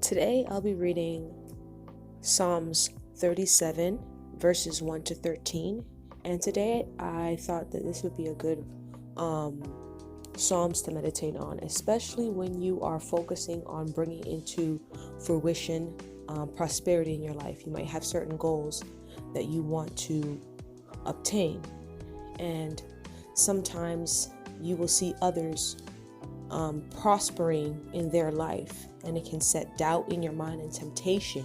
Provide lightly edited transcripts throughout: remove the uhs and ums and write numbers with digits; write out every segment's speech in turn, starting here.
Today I'll be reading Psalms 37 verses 1 to 13, and today I thought that this would be a good Psalms to meditate on, especially when you are focusing on bringing into fruition prosperity in your life. You might have certain goals that you want to obtain, and sometimes you will see others prospering in their life, and it can set doubt in your mind and temptation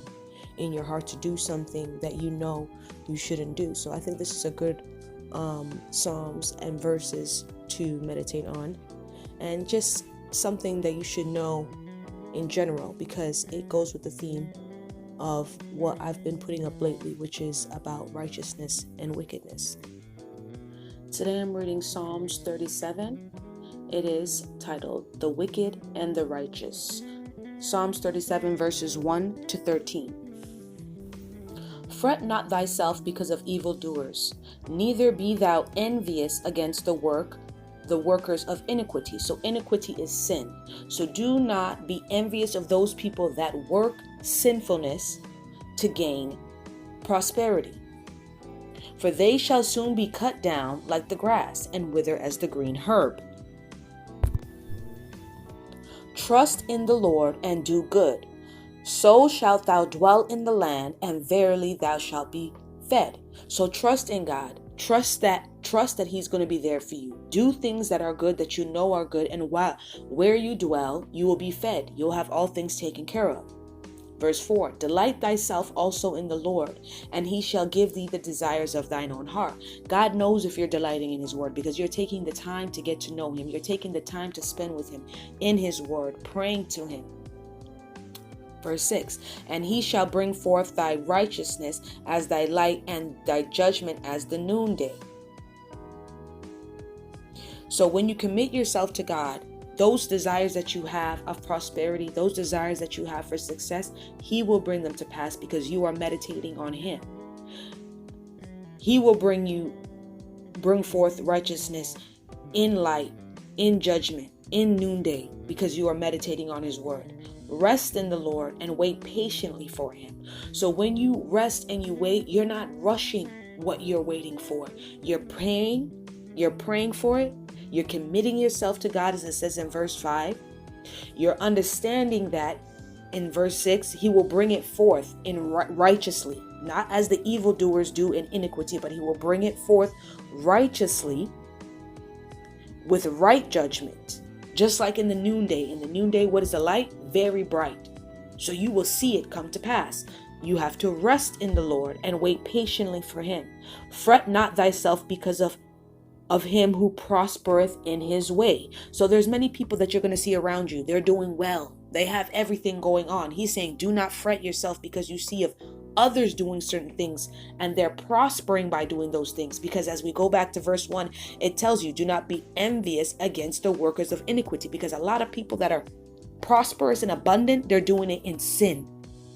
in your heart to do something that you know you shouldn't do. So I think this is a good Psalms and verses to meditate on, and just something that you should know in general, because it goes with the theme of what I've been putting up lately, which is about righteousness and wickedness. Today I'm reading Psalms 37. It is titled The Wicked and the Righteous. Psalms 37 verses 1 to 13. Fret not thyself because of evildoers, neither be thou envious against the workers of iniquity. So iniquity is sin. So do not be envious of those people that work sinfulness to gain prosperity. For they shall soon be cut down like the grass and wither as the green herb. Trust in the Lord and do good. So shalt thou dwell in the land, and verily thou shalt be fed. So trust in God. Trust that He's going to be there for you. Do things that are good, that you know are good, and where you dwell, you will be fed. You'll have all things taken care of. Verse 4, delight thyself also in the Lord, and he shall give thee the desires of thine own heart. God knows if you're delighting in his word, because you're taking the time to get to know him. You're taking the time to spend with him in his word, praying to him. Verse 6, and he shall bring forth thy righteousness as thy light, and thy judgment as the noonday. So when you commit yourself to God, those desires that you have of prosperity, those desires that you have for success, he will bring them to pass because you are meditating on him. He will bring forth righteousness in light, in judgment, in noonday, because you are meditating on his word. Rest in the Lord and wait patiently for him. So when you rest and you wait, you're not rushing what you're waiting for. You're praying for it. You're committing yourself to God, as it says in verse 5. You're understanding that in verse 6, he will bring it forth in righteously, not as the evildoers do in iniquity, but he will bring it forth righteously with right judgment. Just like in the noonday. In the noonday, what is the light? Very bright. So you will see it come to pass. You have to rest in the Lord and wait patiently for him. Fret not thyself because of him who prospereth in his way. So there's many people that you're going to see around you. They're doing well. They have everything going on. He's saying, do not fret yourself because you see of others doing certain things and they're prospering by doing those things. Because as we go back to verse 1, it tells you, do not be envious against the workers of iniquity. Because a lot of people that are prosperous and abundant, they're doing it in sin.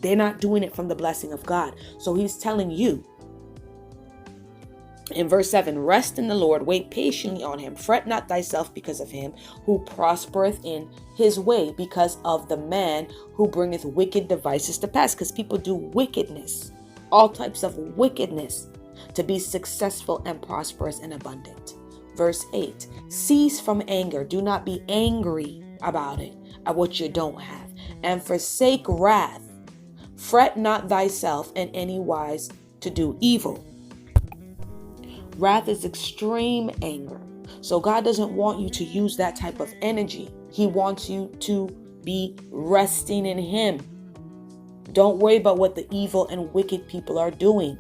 They're not doing it from the blessing of God. So he's telling you, in verse 7, rest in the Lord, wait patiently on him. Fret not thyself because of him who prospereth in his way, because of the man who bringeth wicked devices to pass. Because people do wickedness, all types of wickedness, to be successful and prosperous and abundant. Verse 8, cease from anger. Do not be angry about it, at what you don't have. And forsake wrath. Fret not thyself in any wise to do evil. Wrath is extreme anger. So God doesn't want you to use that type of energy. He wants you to be resting in him. Don't worry about what the evil and wicked people are doing.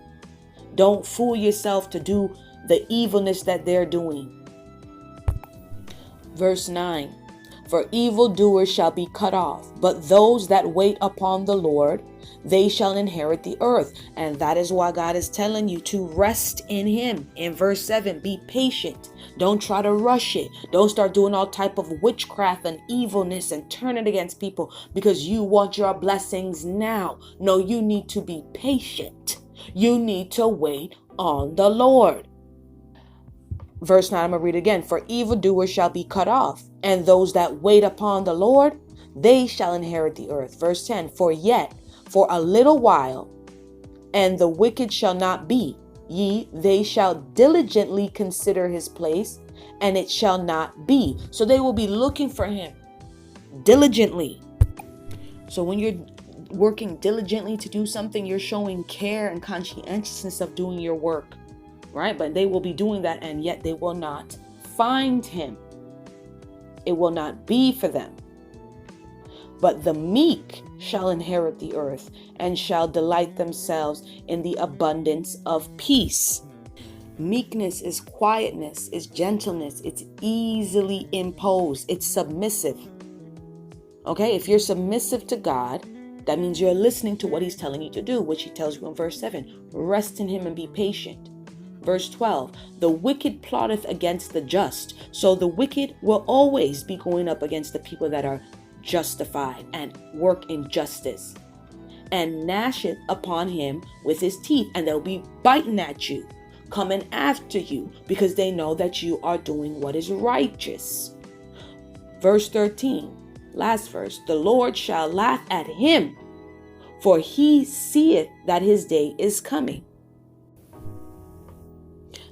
Don't fool yourself to do the evilness that they're doing. Verse 9, for evildoers shall be cut off, but those that wait upon the Lord, they shall inherit the earth. And that is why God is telling you to rest in him. In verse 7, be patient. Don't try to rush it. Don't start doing all type of witchcraft and evilness and turn it against people because you want your blessings now. No, you need to be patient. You need to wait on the Lord. Verse 9, I'm going to read it again. For evildoers shall be cut off, and those that wait upon the Lord, they shall inherit the earth. Verse 10, for a little while, and the wicked shall not be. They shall diligently consider his place, and it shall not be. So they will be looking for him diligently. So when you're working diligently to do something, you're showing care and conscientiousness of doing your work, right? But they will be doing that, and yet they will not find him. It will not be for them. But the meek shall inherit the earth, and shall delight themselves in the abundance of peace. Meekness is quietness, is gentleness, it's easily imposed, it's submissive. Okay, if you're submissive to God, that means you're listening to what he's telling you to do, which he tells you in verse 7. Rest in him and be patient. Verse 12, the wicked plotteth against the just. So the wicked will always be going up against the people that are justified and work in justice, and gnasheth upon him with his teeth, and they'll be biting at you, coming after you, because they know that you are doing what is righteous. Verse 13, last verse, the Lord shall laugh at him, for he seeth that his day is coming.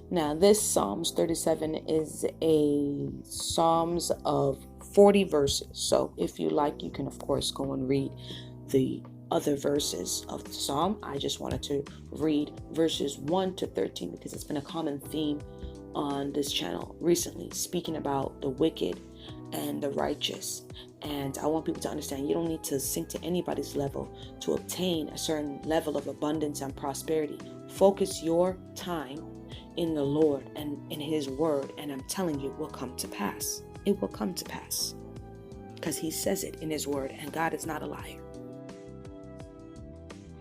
Now this Psalms 37 is a Psalms of 40 verses. So if you like, you can of course go and read the other verses of the Psalm. I just wanted to read verses 1 to 13 because it's been a common theme on this channel recently, speaking about the wicked and the righteous. And I want people to understand you don't need to sink to anybody's level to obtain a certain level of abundance and prosperity. Focus your time in the Lord and in his word, and I'm telling you, it will come to pass. It will come to pass because he says it in his word, and God is not a liar.